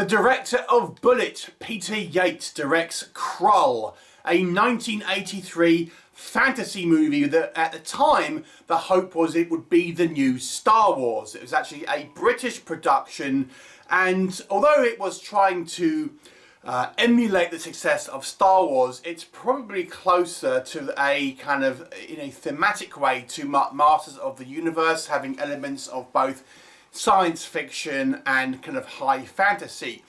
director of Bullet, Peter Yates, directs Krull, a 1983 fantasy movie that at the time the hope was it would be the new Star Wars. It was actually a British production, and although it was trying to emulate the success of Star Wars, it's probably closer to a kind of, in a thematic way, to Masters of the Universe, having elements of both science fiction and kind of high fantasy.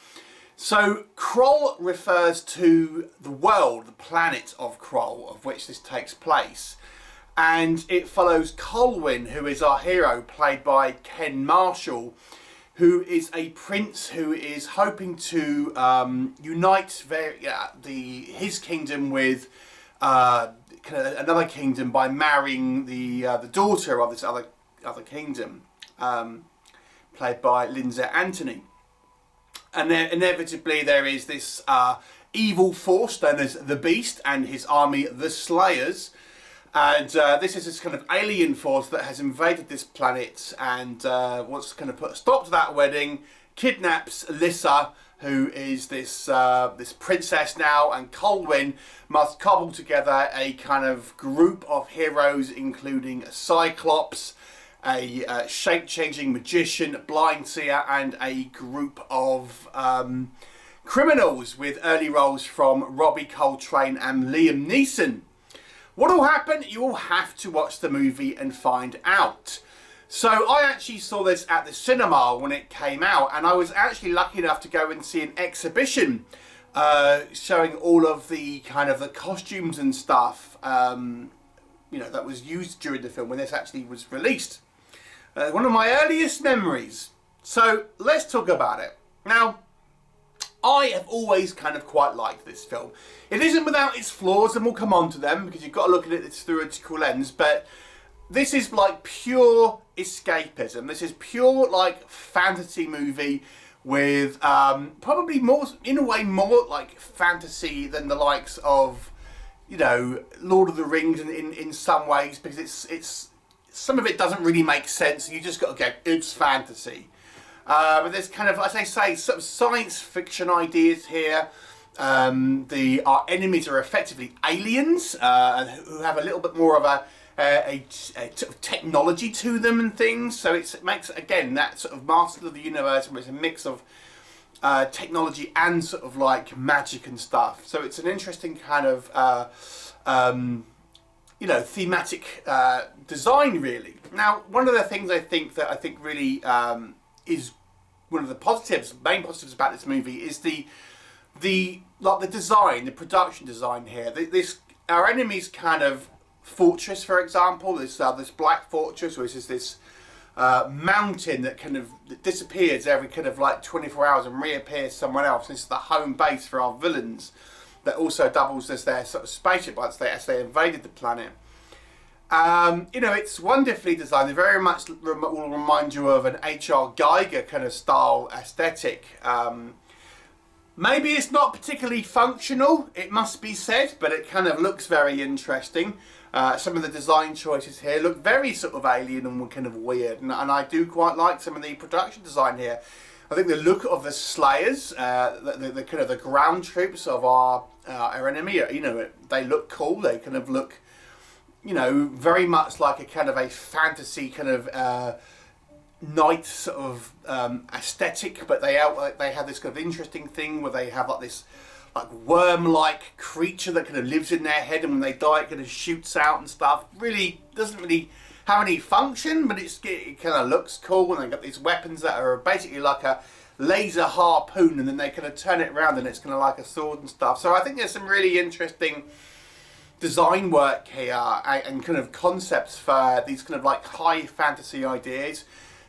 So Krull refers to the world, the planet of Krull, of which this takes place. And it follows Colwyn, who is our hero, played by Ken Marshall, who is a prince who is hoping to unite his kingdom with kind of another kingdom by marrying the daughter of this other kingdom, played by Lyssa Anthony. And then inevitably there is this evil force known as the Beast and his army, the Slayers. And this is this kind of alien force that has invaded this planet and wants to kind of put a stop to that wedding, kidnaps Lyssa, who is this princess now, and Colwyn must cobble together a kind of group of heroes, including a Cyclops, a shape-changing magician, a blind seer, and a group of criminals with early roles from Robbie Coltrane and Liam Neeson. What will happen? You will have to watch the movie and find out. So I actually saw this at the cinema when it came out, and I was actually lucky enough to go and see an exhibition showing all of the kind of the costumes and stuff that was used during the film when this actually was released. One of my earliest memories. So let's talk about it. Now, I have always kind of quite liked this film. It isn't without its flaws, and we'll come on to them because you've got to look at it through a critical lens, but this is like pure escapism. This is pure like fantasy movie with probably more, in a way, more like fantasy than the likes of, Lord of the Rings in some ways, because it's some of it doesn't really make sense, and you just got to go, it's fantasy. But there's kind of, as I say, sort of science fiction ideas here. Our enemies are effectively aliens who have a little bit more of a sort of technology to them and things. So it makes, again, that sort of Masters of the Universe, where it's a mix of technology and sort of like magic and stuff. So it's an interesting kind of thematic design, really. Now, one of the things I think really is one of the main positives about this movie is the design, the production design here. Our enemy's kind of fortress, for example, this black fortress, which is this mountain that kind of disappears every kind of like 24 hours and reappears somewhere else. This is the home base for our villains that also doubles as their sort of spaceship as they invaded the planet. It's wonderfully designed. It very much will remind you of an H.R. Geiger kind of style aesthetic. Maybe it's not particularly functional, it must be said, but it kind of looks very interesting. Some of the design choices here look very sort of alien and kind of weird, and I do quite like some of the production design here. I think the look of the Slayers, the kind of the ground troops of our enemy, they look cool. They kind of look, very much like a kind of a fantasy kind of night sort of aesthetic, but they have this kind of interesting thing where they have like this like worm-like creature that kind of lives in their head, and when they die it kind of shoots out and stuff. Really doesn't really have any function, but it kind of looks cool, and they've got these weapons that are basically like a laser harpoon, and then they kind of turn it around and it's kind of like a sword and stuff. So I think there's some really interesting design work here and kind of concepts for these kind of like high fantasy ideas.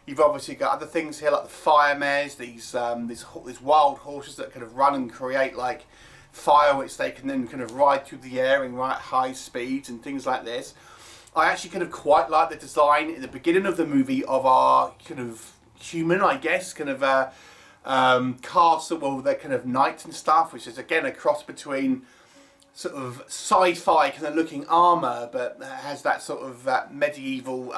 You've obviously got other things here like the fire mares, these wild horses that kind of run and create like fire, which they can then kind of ride through the air in right high speeds and things like this. I actually kind of quite like the design in the beginning of the movie of our kind of human, I guess, kind of castle, well, they're kind of knights and stuff, which is again a cross between sort of sci-fi kind of looking armour, but has that sort of medieval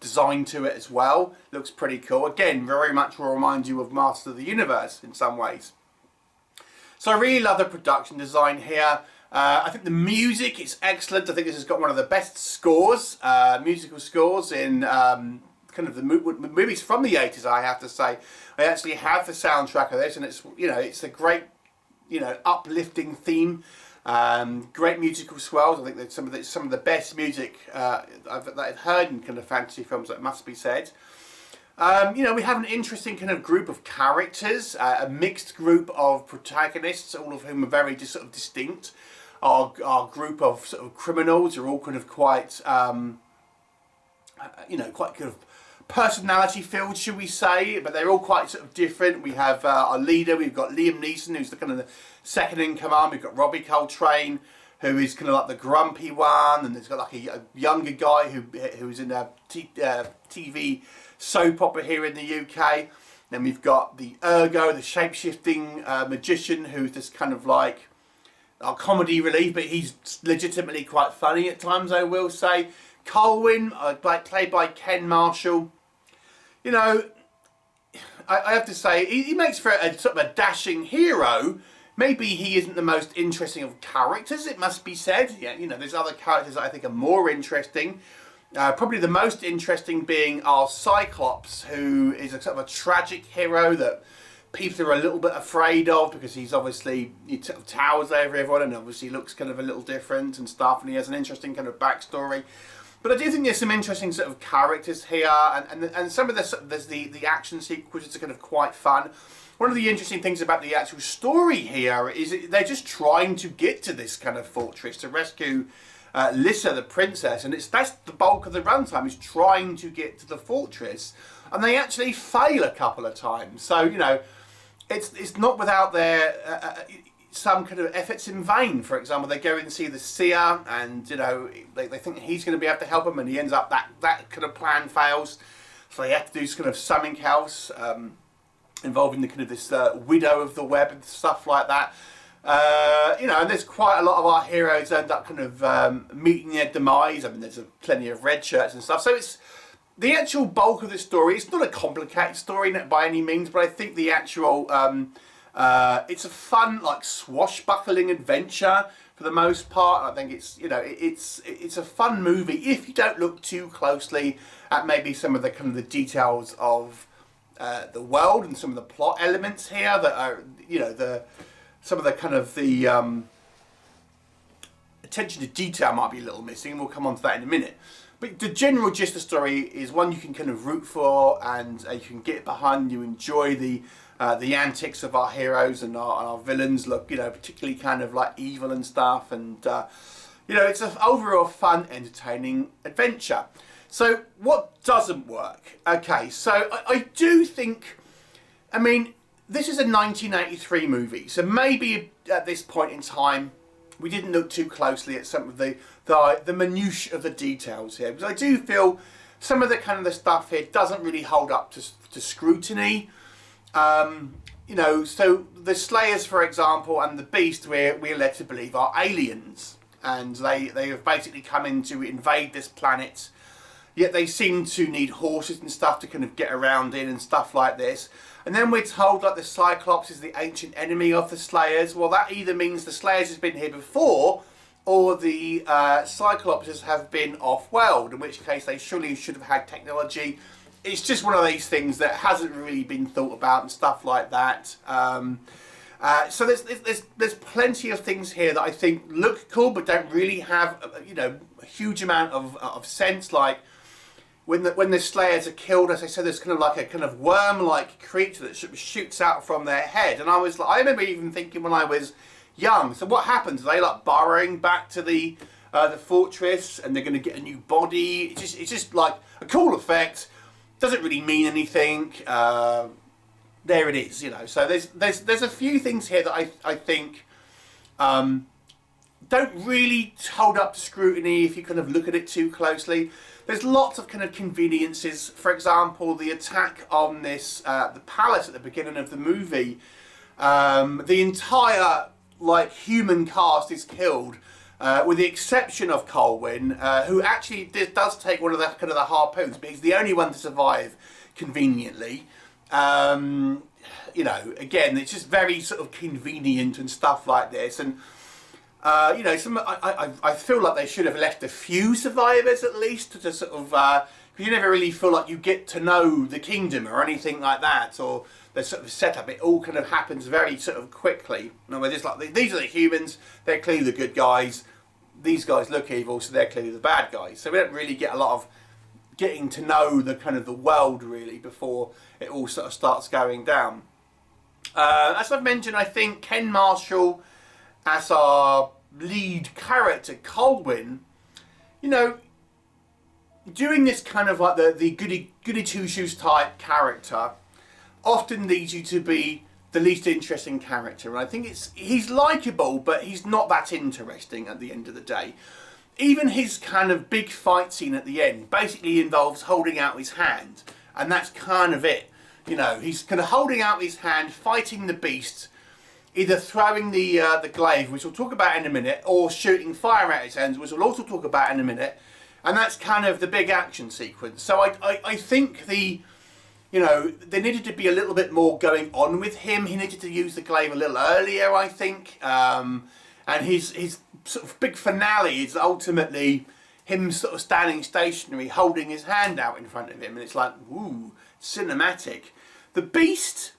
design to it as well. Looks pretty cool. Again, very much will remind you of Master of the Universe in some ways. So I really love the production design here. I think the music is excellent. I think this has got one of the best scores, musical scores in kind of the movies from the 80s, I have to say. I actually have the soundtrack of this, and it's, you know, it's a great, you know, uplifting theme. Great musical swells. I think that some of the best music that I've heard in kind of fantasy films, that must be said. You know, we have an interesting kind of group of characters, a mixed group of protagonists, all of whom are very sort of distinct. Our group of sort of criminals are all kind of quite, you know, quite kind of personality filled, should we say, but they're all quite sort of different. We have our leader, we've got Liam Neeson, who's the kind of the second in command. We've got Robbie Coltrane, who is kind of like the grumpy one, and there's got like a younger guy who's in a TV soap opera here in the UK. Then we've got the Ergo, the shape-shifting magician, who's this kind of like our comedy relief, but he's legitimately quite funny at times, I will say. Colwyn, played by Ken Marshall. You know, I have to say, he makes for a sort of a dashing hero. Maybe he isn't the most interesting of characters, it must be said. Yeah, you know, there's other characters that I think are more interesting. Probably the most interesting being our Cyclops, who is a sort of a tragic hero that people are a little bit afraid of, because he's obviously, he sort of towers over everyone and obviously looks kind of a little different and stuff, and he has an interesting kind of backstory. But I do think there's some interesting sort of characters here, and some of the action sequences are kind of quite fun. One of the interesting things about the actual story here is they're just trying to get to this kind of fortress to rescue Lyssa, the princess, and that's the bulk of the runtime, is trying to get to the fortress, and they actually fail a couple of times. So, you know, it's not without their some kind of efforts in vain. For example, they go and see the seer, and you know, they think he's going to be able to help them, and he ends up that kind of plan fails, so they have to do kind of something else involving the kind of this widow of the web and stuff like that. You know, and there's quite a lot of our heroes end up kind of meeting their demise. I mean, there's plenty of red shirts and stuff, so it's the actual bulk of the story. It's not a complicated story by any means, but I think the actual it's a fun, like, swashbuckling adventure for the most part. I think it's, you know, it's a fun movie if you don't look too closely at maybe some of the kind of the details of the world and some of the plot elements here that are, you know, some of the kind of the attention to detail might be a little missing, and we'll come on to that in a minute. But the general gist of the story is one you can kind of root for, and you can get behind. You enjoy the antics of our heroes and our villains. Look, you know, particularly kind of like evil and stuff, and you know, it's an overall fun, entertaining adventure. So what doesn't work? Okay, so I do think, I mean, this is a 1983 movie, so maybe at this point in time we didn't look too closely at some of the minutiae of the details here, because I do feel some of the kind of the stuff here doesn't really hold up to scrutiny. You know, so the Slayers, for example, and the Beast, we're led to believe are aliens, and they have basically come in to invade this planet. Yet they seem to need horses and stuff to kind of get around in and stuff like this. And then we're told that the Cyclops is the ancient enemy of the Slayers. Well, that either means the Slayers has been here before, or the Cyclopses have been off-world, in which case they surely should have had technology. It's just one of these things that hasn't really been thought about and stuff like that. So there's plenty of things here that I think look cool but don't really have, you know, a huge amount of sense. Like when the Slayers are killed, as I said, there's kind of like a kind of worm-like creature that shoots out from their head, and I remember even thinking when I was young, so what happens? Are they like burrowing back to the fortress, and they're going to get a new body? It's just like a cool effect. Doesn't really mean anything. There it is, you know. So there's a few things here that I think don't really hold up to scrutiny if you kind of look at it too closely. There's lots of kind of conveniences. For example, the attack on this the palace at the beginning of the movie. The entire like human cast is killed with the exception of Colwyn, who actually does take one of the kind of the harpoons, but he's the only one to survive conveniently. You know, again, it's just very sort of convenient and stuff like this, and you know, I feel like they should have left a few survivors at least to sort of, because you never really feel like you get to know the kingdom or anything like that, or the sort of setup. It all kind of happens very sort of quickly. And we're just like, these are the humans, they're clearly the good guys. These guys look evil, so they're clearly the bad guys. So we don't really get a lot of getting to know the kind of the world really before it all sort of starts going down. As I've mentioned, I think Ken Marshall as our lead character, Colwyn, you know, doing this kind of like the goody two-shoes type character often leads you to be the least interesting character. And I think he's likeable, but he's not that interesting at the end of the day. Even his kind of big fight scene at the end basically involves holding out his hand, and that's kind of it. You know, he's kind of holding out his hand, fighting the beast, either throwing the glaive, which we'll talk about in a minute, or shooting fire at his hands, which we'll also talk about in a minute. And that's kind of the big action sequence. So I think you know, there needed to be a little bit more going on with him. He needed to use the glaive a little earlier, I think. And his sort of big finale is ultimately him sort of standing stationary, holding his hand out in front of him. And it's like, ooh, cinematic. The Beast,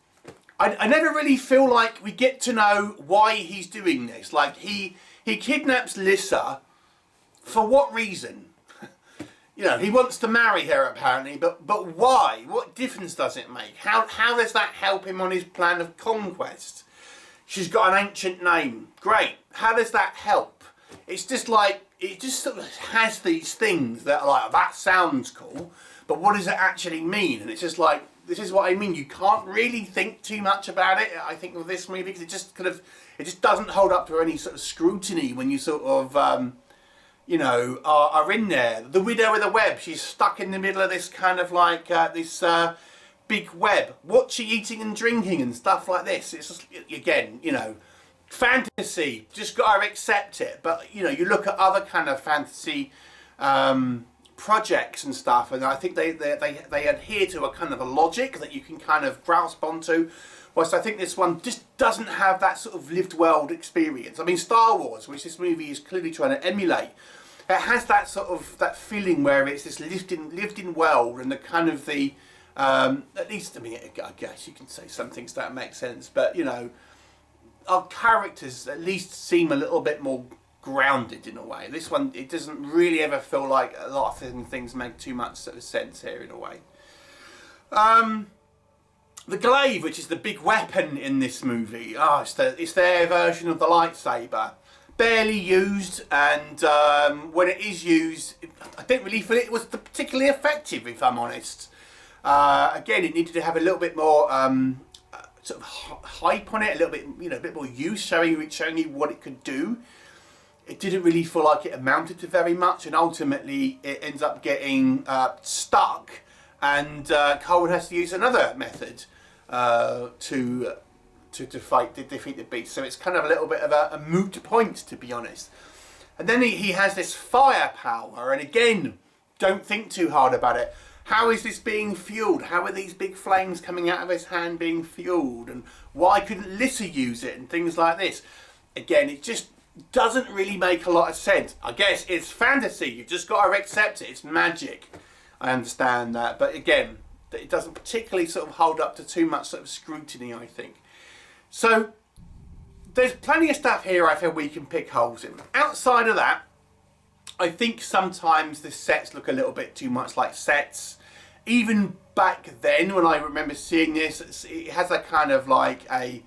I never really feel like we get to know why he's doing this. Like, he kidnaps Lyssa. For what reason? You know, he wants to marry her apparently, but why? What difference does it make? How does that help him on his plan of conquest? She's got an ancient name. Great. How does that help? It's just like, it just sort of has these things that are like, that sounds cool, but what does it actually mean? And it's just like, this is what I mean. You can't really think too much about it, I think, with this movie, because it just kind of, it just doesn't hold up to any sort of scrutiny when you sort of, you know, are in there. The widow with a web, she's stuck in the middle of this kind of like, this big web. What's she eating and drinking and stuff like this? It's just, again, you know, fantasy, just got to accept it. But, you know, you look at other kind of fantasy projects and stuff, and I think they adhere to a kind of a logic that you can kind of grasp onto. Whilst I think this one just doesn't have that sort of lived world experience. I mean, Star Wars, which this movie is clearly trying to emulate, it has that sort of, that feeling where it's this lived in world, and the kind of the, at least, I mean, I guess you can say some things that make sense, but, you know, our characters at least seem a little bit more grounded in a way. This one, it doesn't really ever feel like a lot of things make too much sort of sense here in a way. The glaive, which is the big weapon in this movie, it's their version of the lightsaber. Barely used, and when it is used, I don't really feel it was particularly effective, if I'm honest. Again, it needed to have a little bit more sort of hype on it, a little bit, you know, a bit more use, showing you what it could do. It didn't really feel like it amounted to very much, and ultimately it ends up getting stuck, and Colwyn has to use another method to defeat the beast. So it's kind of a little bit of a moot point, to be honest. And then he has this firepower, and again, don't think too hard about it. How is this being fueled? How are these big flames coming out of his hand being fueled? And why couldn't Lyssa use it? And things like this. Again, it just doesn't really make a lot of sense. I guess it's fantasy. You've just got to accept it. It's magic. I understand that. But again, it doesn't particularly sort of hold up to too much sort of scrutiny, I think. So there's plenty of stuff here I feel we can pick holes in. Outside of that, I think sometimes the sets look a little bit too much like sets. Even back then, when I remember seeing this, it has a kind of like a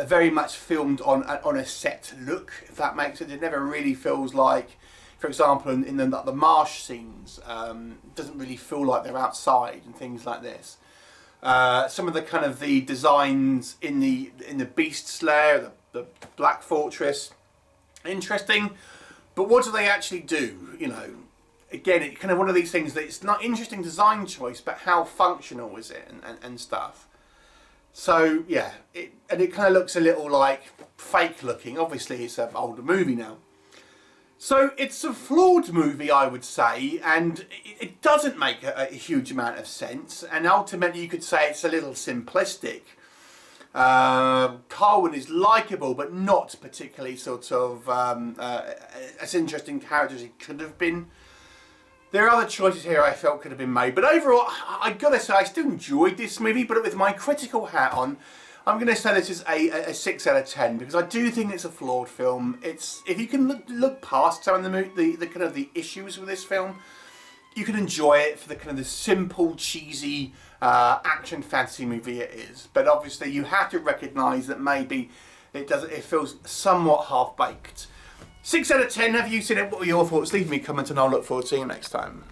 very much filmed on a set look, if that makes sense. It never really feels like, for example, in the marsh scenes, it doesn't really feel like they're outside and things like this. Some of the kind of the designs in the Beast's lair, the Black Fortress, interesting, but what do they actually do? You know, again, it's kind of one of these things that it's not interesting design choice, but how functional is it and stuff. So yeah, it kind of looks a little like fake looking. Obviously, it's an older movie now. So it's a flawed movie, I would say, and it doesn't make a huge amount of sense, and ultimately you could say it's a little simplistic. Colwyn is likeable, but not particularly sort of as interesting character as he could have been. There are other choices here I felt could have been made, but overall, I gotta say, I still enjoyed this movie, but with my critical hat on, I'm going to say this is a 6 out of 10 because I do think it's a flawed film. If you can look past some of the kind of the issues with this film, you can enjoy it for the kind of the simple, cheesy action fantasy movie it is. But obviously, you have to recognise that maybe it feels somewhat half baked. 6 out of 10. Have you seen it? What were your thoughts? Leave me a comment, and I'll look forward to seeing you next time.